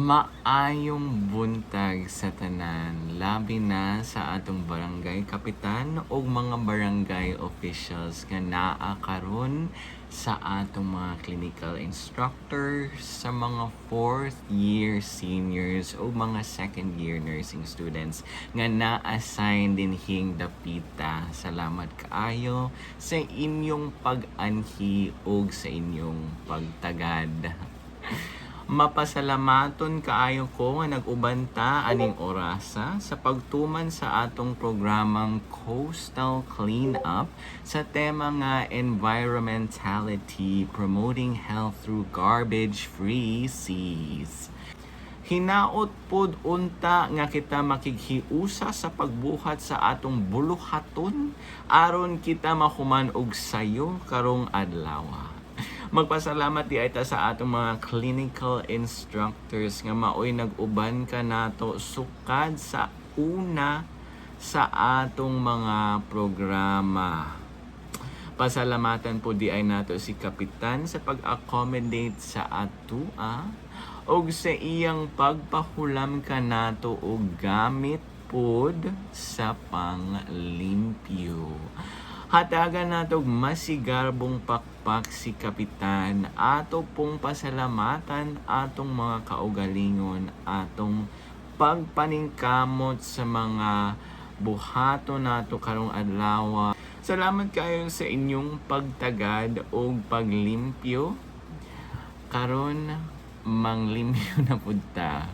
Maayong buntag sa tanan, labi na sa atong barangay kapitan o mga barangay officials nga naa karon sa atong mga clinical instructors, sa mga 4th year seniors o mga 2nd year nursing students nga na-assign din hing dapita. Salamat kaayo sa inyong pag-anhi o sa inyong pagtagad. Mapasalamaton kaayo ko nga nag-ubanta aning orasa sa pagtuman sa atong programang Coastal Cleanup sa tema nga Environmentality, Promoting Health Through Garbage-Free Seas. Hinaot pod unta nga kita makighiusa sa pagbuhat sa atong buluhaton aron kita mahuman og sayo karong adlaw. Magpasalamat di ay ta sa atong mga clinical instructors nga maoy nag-uban ka nato sukad sa una sa atong mga programa. Pasalamatan po di ay nato si Kapitan sa pag-accommodate sa atua og sa iyang pagpahulam ka nato og gamit pod sa panglimpyo. Hatagan natog masigarbong pakpak si Kapitan, ato pong pasalamatan atong mga kaugalingon, atong pagpaningkamot sa mga buhato nato karong adlaw. Salamat kayo sa inyong pagtagad o paglimpyo. Karon manglimpyo na pud ta.